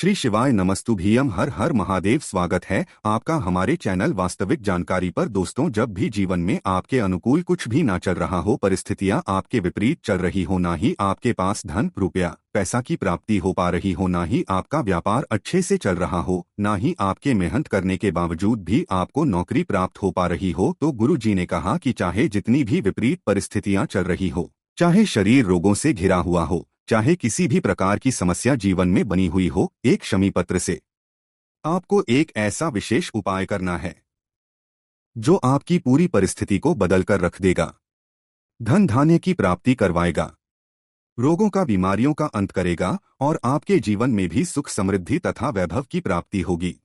श्री शिवाय नमस्तुभ्यम। हर हर महादेव। स्वागत है आपका हमारे चैनल वास्तविक जानकारी पर। दोस्तों, जब भी जीवन में आपके अनुकूल कुछ भी ना चल रहा हो, परिस्थितियां आपके विपरीत चल रही हो, ना ही आपके पास धन रुपया पैसा की प्राप्ति हो पा रही हो, ना ही आपका व्यापार अच्छे से चल रहा हो, ना ही आपके मेहनत करने के बावजूद भी आपको नौकरी प्राप्त हो पा रही हो, तो गुरु जी ने कहा कि चाहे जितनी भी विपरीत परिस्थितियां चल रही हो, चाहे शरीर रोगों से घिरा हुआ हो, चाहे किसी भी प्रकार की समस्या जीवन में बनी हुई हो, एक शमी पत्र से आपको एक ऐसा विशेष उपाय करना है जो आपकी पूरी परिस्थिति को बदलकर रख देगा, धन धान्य की प्राप्ति करवाएगा, रोगों का बीमारियों का अंत करेगा और आपके जीवन में भी सुख समृद्धि तथा वैभव की प्राप्ति होगी।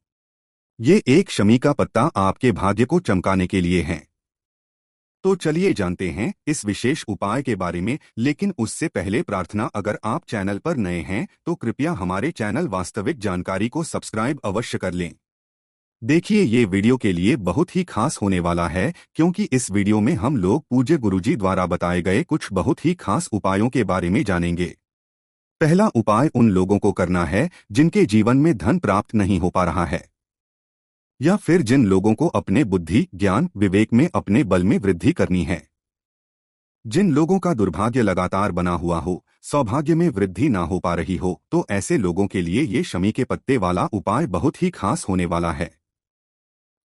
ये एक शमी का पत्ता आपके भाग्य को चमकाने के लिए है। तो चलिए जानते हैं इस विशेष उपाय के बारे में। लेकिन उससे पहले प्रार्थना, अगर आप चैनल पर नए हैं तो कृपया हमारे चैनल वास्तविक जानकारी को सब्सक्राइब अवश्य कर लें। देखिए, ये वीडियो के लिए बहुत ही खास होने वाला है, क्योंकि इस वीडियो में हम लोग पूज्य गुरुजी द्वारा बताए गए कुछ बहुत ही खास उपायों के बारे में जानेंगे। पहला उपाय उन लोगों को करना है जिनके जीवन में धन प्राप्त नहीं हो पा रहा है, या फिर जिन लोगों को अपने बुद्धि ज्ञान विवेक में अपने बल में वृद्धि करनी है। जिन लोगों का दुर्भाग्य लगातार बना हुआ हो, सौभाग्य में वृद्धि ना हो पा रही हो, तो ऐसे लोगों के लिए ये शमी के पत्ते वाला उपाय बहुत ही खास होने वाला है।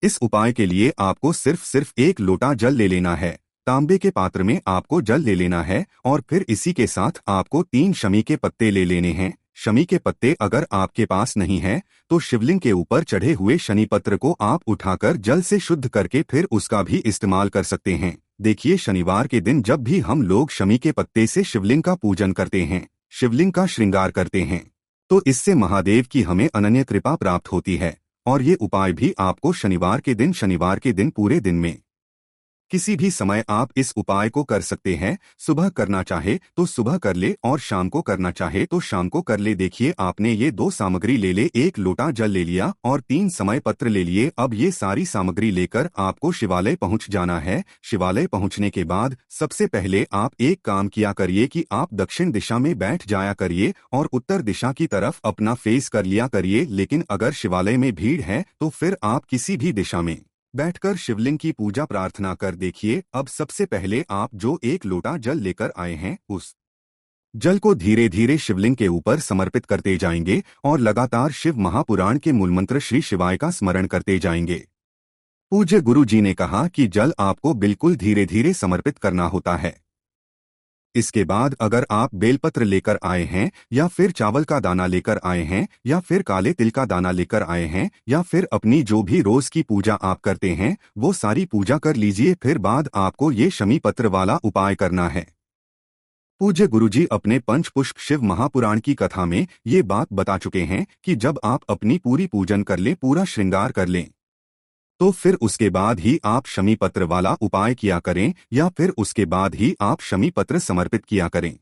इस उपाय के लिए आपको सिर्फ एक लोटा जल ले लेना है। तांबे के पात्र में आपको जल ले लेना है और फिर इसी के साथ आपको 3 शमी के पत्ते ले लेने हैं। शमी के पत्ते अगर आपके पास नहीं है तो शिवलिंग के ऊपर चढ़े हुए शनि पत्र को आप उठाकर जल से शुद्ध करके फिर उसका भी इस्तेमाल कर सकते हैं। देखिए, शनिवार के दिन जब भी हम लोग शमी के पत्ते से शिवलिंग का पूजन करते हैं, शिवलिंग का श्रृंगार करते हैं, तो इससे महादेव की हमें अनन्य कृपा प्राप्त होती है। और ये उपाय भी आपको शनिवार के दिन पूरे दिन में किसी भी समय आप इस उपाय को कर सकते हैं। सुबह करना चाहे तो सुबह कर ले और शाम को करना चाहे तो शाम को कर ले। देखिए, आपने ये 2 सामग्री ले ले, 1 लोटा जल ले लिया और 3 समय पत्र ले लिए। अब ये सारी सामग्री लेकर आपको शिवालय पहुंच जाना है। शिवालय पहुंचने के बाद सबसे पहले आप एक काम किया करिए कि आप दक्षिण दिशा में बैठ जाया करिए और उत्तर दिशा की तरफ अपना फेस कर लिया करिए। लेकिन अगर शिवालय में भीड़ है तो फिर आप किसी भी दिशा में बैठकर शिवलिंग की पूजा प्रार्थना कर देखिए। अब सबसे पहले आप जो 1 लोटा जल लेकर आए हैं, उस जल को धीरे धीरे शिवलिंग के ऊपर समर्पित करते जाएंगे और लगातार शिव महापुराण के मूलमंत्र श्री शिवाय का स्मरण करते जाएंगे। पूज्य गुरु जी ने कहा कि जल आपको बिल्कुल धीरे धीरे समर्पित करना होता है। इसके बाद अगर आप बेलपत्र लेकर आए हैं, या फिर चावल का दाना लेकर आए हैं, या फिर काले तिल का दाना लेकर आए हैं, या फिर अपनी जो भी रोज की पूजा आप करते हैं वो सारी पूजा कर लीजिए। फिर बाद आपको ये शमी पत्र वाला उपाय करना है। पूज्य गुरुजी अपने पंचपुष्प शिव महापुराण की कथा में ये बात बता चुके हैं कि जब आप अपनी पूरी पूजन कर लें, पूरा श्रृंगार कर लें, तो फिर उसके बाद ही आप शमी पत्र वाला उपाय किया करें, या फिर उसके बाद ही आप शमी पत्र समर्पित किया करें।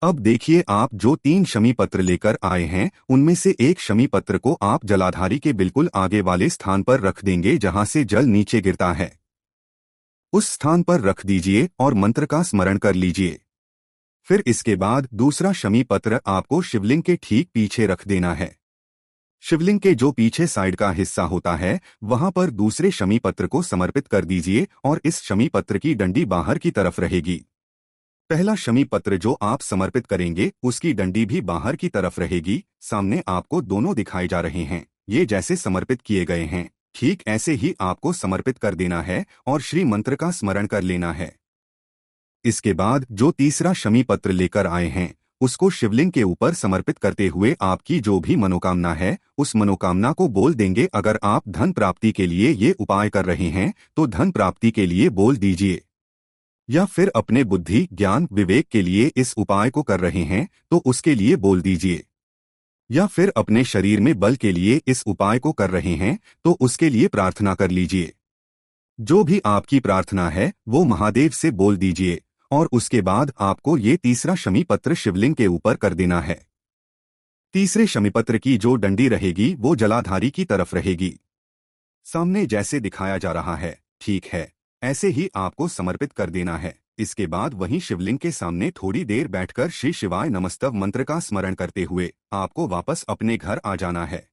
अब देखिए, आप जो 3 शमी पत्र लेकर आए हैं उनमें से एक शमी पत्र को आप जलाधारी के बिल्कुल आगे वाले स्थान पर रख देंगे, जहां से जल नीचे गिरता है। उस स्थान पर रख दीजिए और मंत्र का स्मरण कर लीजिए। फिर इसके बाद दूसरा शमी पत्र आपको शिवलिंग के ठीक पीछे रख देना है। शिवलिंग के जो पीछे साइड का हिस्सा होता है वहां पर दूसरे शमी पत्र को समर्पित कर दीजिए और इस शमी पत्र की डंडी बाहर की तरफ रहेगी। पहला शमी पत्र जो आप समर्पित करेंगे उसकी डंडी भी बाहर की तरफ रहेगी। सामने आपको दोनों दिखाए जा रहे हैं। ये जैसे समर्पित किए गए हैं, ठीक ऐसे ही आपको समर्पित कर देना है और श्री मंत्र का स्मरण कर लेना है। इसके बाद जो तीसरा शमी पत्र लेकर आए हैं उसको शिवलिंग के ऊपर समर्पित करते हुए आपकी जो भी मनोकामना है उस मनोकामना को बोल देंगे। अगर आप धन प्राप्ति के लिए ये उपाय कर रहे हैं तो धन प्राप्ति के लिए बोल दीजिए, या फिर अपने बुद्धि ज्ञान विवेक के लिए इस उपाय को कर रहे हैं तो उसके लिए बोल दीजिए, या फिर अपने शरीर में बल के लिए इस उपाय को कर रहे हैं तो उसके लिए प्रार्थना कर लीजिए। जो भी आपकी प्रार्थना है वो महादेव से बोल दीजिए और उसके बाद आपको ये तीसरा शमी पत्र शिवलिंग के ऊपर कर देना है। तीसरे शमी पत्र की जो डंडी रहेगी वो जलाधारी की तरफ रहेगी। सामने जैसे दिखाया जा रहा है, ठीक है, ऐसे ही आपको समर्पित कर देना है। इसके बाद वहीं शिवलिंग के सामने थोड़ी देर बैठकर श्री शिवाय नमस्तव मंत्र का स्मरण करते हुए आपको वापस अपने घर आ जाना है।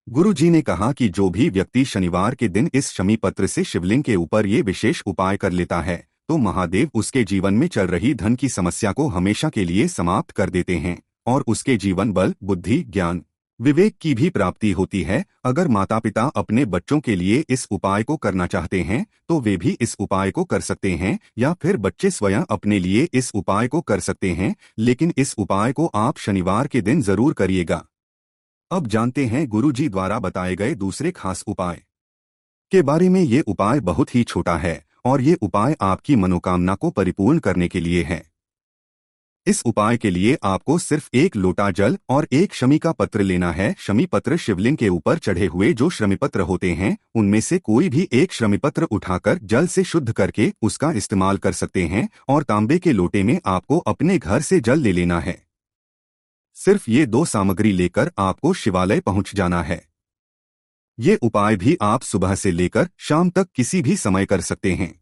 गुरु जी ने कहा कि जो भी व्यक्ति शनिवार के दिन इस शमी पत्र से शिवलिंग के ऊपर ये विशेष उपाय कर लेता है तो महादेव उसके जीवन में चल रही धन की समस्या को हमेशा के लिए समाप्त कर देते हैं और उसके जीवन बल, बुद्धि, ज्ञान, विवेक की भी प्राप्ति होती है। अगर माता पिता अपने बच्चों के लिए इस उपाय को करना चाहते हैं तो वे भी इस उपाय को कर सकते हैं या फिर बच्चे स्वयं अपने लिए इस उपाय को कर सकते हैं, लेकिन इस उपाय को आप शनिवार के दिन जरूर करिएगा। अब जानते हैं गुरुजी द्वारा बताए गए दूसरे खास उपाय के बारे में। ये उपाय बहुत ही छोटा है और ये उपाय आपकी मनोकामना को परिपूर्ण करने के लिए है। इस उपाय के लिए आपको सिर्फ एक लोटा जल और एक शमी का पत्र लेना है। शमी पत्र शिवलिंग के ऊपर चढ़े हुए जो शमीपत्र होते हैं उनमें से कोई भी एक शमीपत्र उठाकर जल से शुद्ध करके उसका इस्तेमाल कर सकते हैं और तांबे के लोटे में आपको अपने घर से जल ले लेना है। सिर्फ ये दो सामग्री लेकर आपको शिवालय पहुंच जाना है। ये उपाय भी आप सुबह से लेकर शाम तक किसी भी समय कर सकते हैं।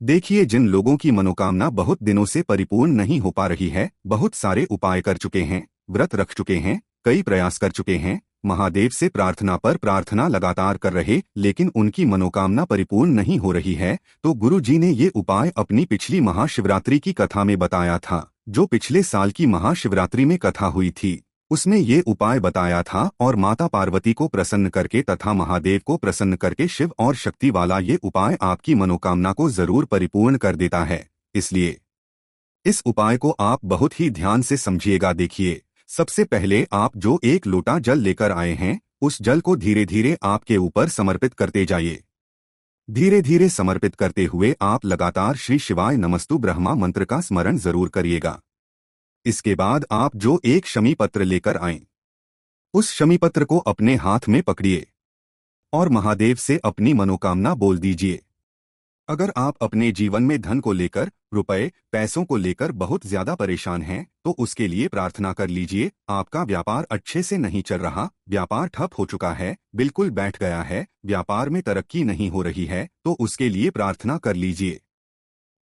देखिए, जिन लोगों की मनोकामना बहुत दिनों से परिपूर्ण नहीं हो पा रही है, बहुत सारे उपाय कर चुके हैं, व्रत रख चुके हैं, कई प्रयास कर चुके हैं, महादेव से प्रार्थना पर प्रार्थना लगातार कर रहे, लेकिन उनकी मनोकामना परिपूर्ण नहीं हो रही है, तो गुरु जी ने ये उपाय अपनी पिछली महाशिवरात्रि की कथा में बताया था। जो पिछले साल की महाशिवरात्रि में कथा हुई थी उसमें ये उपाय बताया था और माता पार्वती को प्रसन्न करके तथा महादेव को प्रसन्न करके शिव और शक्ति वाला ये उपाय आपकी मनोकामना को जरूर परिपूर्ण कर देता है। इसलिए इस उपाय को आप बहुत ही ध्यान से समझिएगा। देखिए, सबसे पहले आप जो एक लोटा जल लेकर आए हैं उस जल को धीरे धीरे आपके ऊपर समर्पित करते जाइए। धीरे धीरे समर्पित करते हुए आप लगातार श्री शिवाय नमस्तु ब्रह्मा मंत्र का स्मरण जरूर करिएगा। इसके बाद आप जो एक शमी पत्र लेकर आएं उस शमी पत्र को अपने हाथ में पकड़िए और महादेव से अपनी मनोकामना बोल दीजिए। अगर आप अपने जीवन में धन को लेकर, रुपए पैसों को लेकर बहुत ज्यादा परेशान हैं तो उसके लिए प्रार्थना कर लीजिए। आपका व्यापार अच्छे से नहीं चल रहा, व्यापार ठप हो चुका है, बिल्कुल बैठ गया है, व्यापार में तरक्की नहीं हो रही है, तो उसके लिए प्रार्थना कर लीजिए।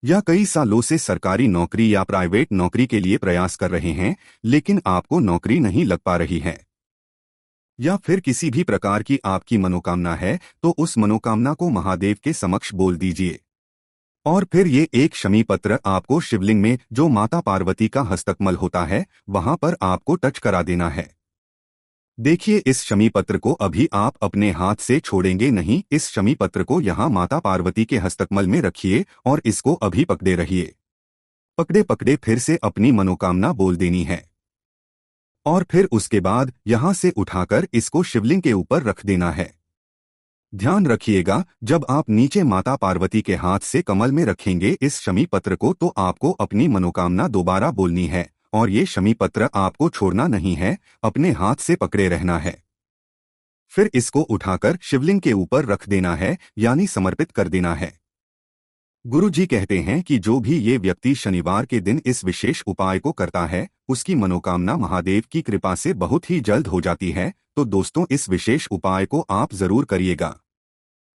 या कई सालों से सरकारी नौकरी या प्राइवेट नौकरी के लिए प्रयास कर रहे हैं लेकिन आपको नौकरी नहीं लग पा रही है, या फिर किसी भी प्रकार की आपकी मनोकामना है तो उस मनोकामना को महादेव के समक्ष बोल दीजिए। और फिर ये एक शमी पत्र आपको शिवलिंग में जो माता पार्वती का हस्तकमल होता है वहां पर आपको टच करा देना है। देखिए, इस शमी पत्र को अभी आप अपने हाथ से छोड़ेंगे नहीं। इस शमी पत्र को यहाँ माता पार्वती के हस्तकमल में रखिए और इसको अभी पकड़े रहिए। पकड़े पकड़े फिर से अपनी मनोकामना बोल देनी है और फिर उसके बाद यहाँ से उठाकर इसको शिवलिंग के ऊपर रख देना है। ध्यान रखिएगा, जब आप नीचे माता पार्वती के हाथ से कमल में रखेंगे इस शमी पत्र को तो आपको अपनी मनोकामना दोबारा बोलनी है और ये शमी पत्र आपको छोड़ना नहीं है, अपने हाथ से पकड़े रहना है। फिर इसको उठाकर शिवलिंग के ऊपर रख देना है, यानी समर्पित कर देना है। गुरु जी कहते हैं कि जो भी ये व्यक्ति शनिवार के दिन इस विशेष उपाय को करता है उसकी मनोकामना महादेव की कृपा से बहुत ही जल्द हो जाती है। तो दोस्तों, इस विशेष उपाय को आप जरूर करिएगा।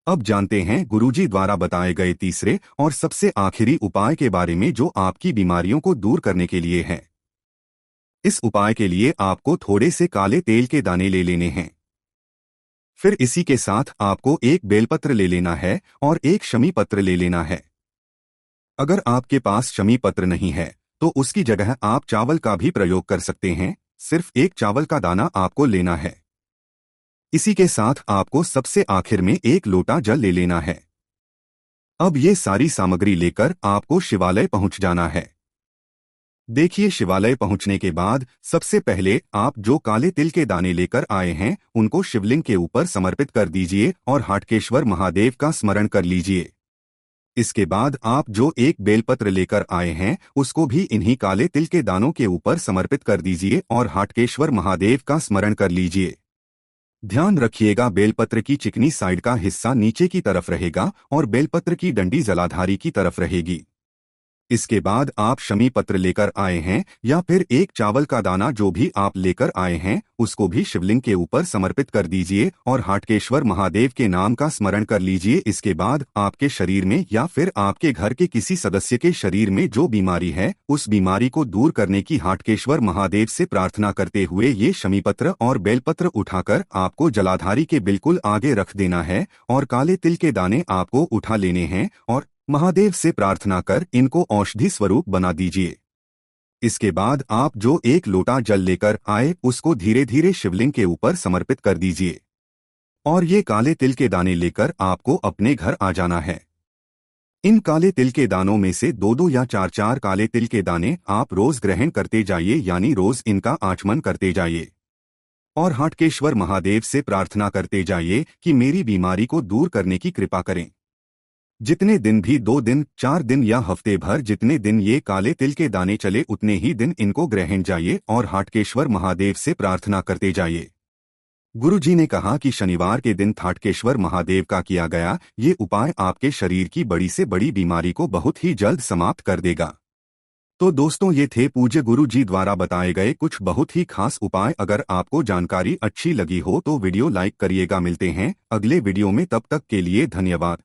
अब जानते हैं गुरुजी द्वारा बताए गए तीसरे और सबसे आखिरी उपाय के बारे में जो आपकी बीमारियों को दूर करने के लिए है। इस उपाय के लिए आपको थोड़े से काले तेल के दाने ले लेने हैं। फिर इसी के साथ आपको एक बेलपत्र ले लेना है और एक शमी पत्र ले लेना है। अगर आपके पास शमी पत्र नहीं है तो उसकी जगह आप चावल का भी प्रयोग कर सकते हैं। सिर्फ एक चावल का दाना आपको लेना है। इसी के साथ आपको सबसे आखिर में एक लोटा जल ले लेना है। अब ये सारी सामग्री लेकर आपको शिवालय पहुंच जाना है। देखिए, शिवालय पहुंचने के बाद सबसे पहले आप जो काले तिल के दाने लेकर आए हैं उनको शिवलिंग के ऊपर समर्पित कर दीजिए और हाटकेश्वर महादेव का स्मरण कर लीजिए। इसके बाद आप जो एक बेलपत्र लेकर आए हैं उसको भी इन्हीं काले तिल के दानों के ऊपर समर्पित कर दीजिए और हाटकेश्वर महादेव का स्मरण कर लीजिए। ध्यान रखिएगा, बेलपत्र की चिकनी साइड का हिस्सा नीचे की तरफ रहेगा और बेलपत्र की डंडी जलाधारी की तरफ रहेगी। इसके बाद आप शमी पत्र लेकर आए हैं या फिर एक चावल का दाना जो भी आप लेकर आए हैं उसको भी शिवलिंग के ऊपर समर्पित कर दीजिए और हाटकेश्वर महादेव के नाम का स्मरण कर लीजिए। इसके बाद आपके शरीर में या फिर आपके घर के किसी सदस्य के शरीर में जो बीमारी है उस बीमारी को दूर करने की हाटकेश्वर महादेव से प्रार्थना करते हुए ये शमी पत्र और बेलपत्र उठाकर आपको जलाधारी के बिल्कुल आगे रख देना है और काले तिल के दाने आपको उठा लेने हैं और महादेव से प्रार्थना कर इनको औषधि स्वरूप बना दीजिए। इसके बाद आप जो एक लोटा जल लेकर आए उसको धीरे धीरे शिवलिंग के ऊपर समर्पित कर दीजिए और ये काले तिल के दाने लेकर आपको अपने घर आ जाना है। इन काले तिल के दानों में से 2-2 या 4-4 काले तिल के दाने आप रोज ग्रहण करते जाइए, यानी रोज इनका आचमन करते जाइए और हाटकेश्वर महादेव से प्रार्थना करते जाइए कि मेरी बीमारी को दूर करने की कृपा करें। जितने दिन भी 2 दिन, 4 दिन या हफ्ते भर जितने दिन ये काले तिल के दाने चले उतने ही दिन इनको ग्रहण जाइए और हाटकेश्वर महादेव से प्रार्थना करते जाइए। गुरुजी ने कहा कि शनिवार के दिन हाटकेश्वर महादेव का किया गया ये उपाय आपके शरीर की बड़ी से बड़ी बीमारी को बहुत ही जल्द समाप्त कर देगा। तो दोस्तों ये थे पूज्य गुरु जी द्वारा बताए गए कुछ बहुत ही खास उपाय। अगर आपको जानकारी अच्छी लगी हो तो वीडियो लाइक करिएगा। मिलते हैं अगले वीडियो में, तब तक के लिए धन्यवाद।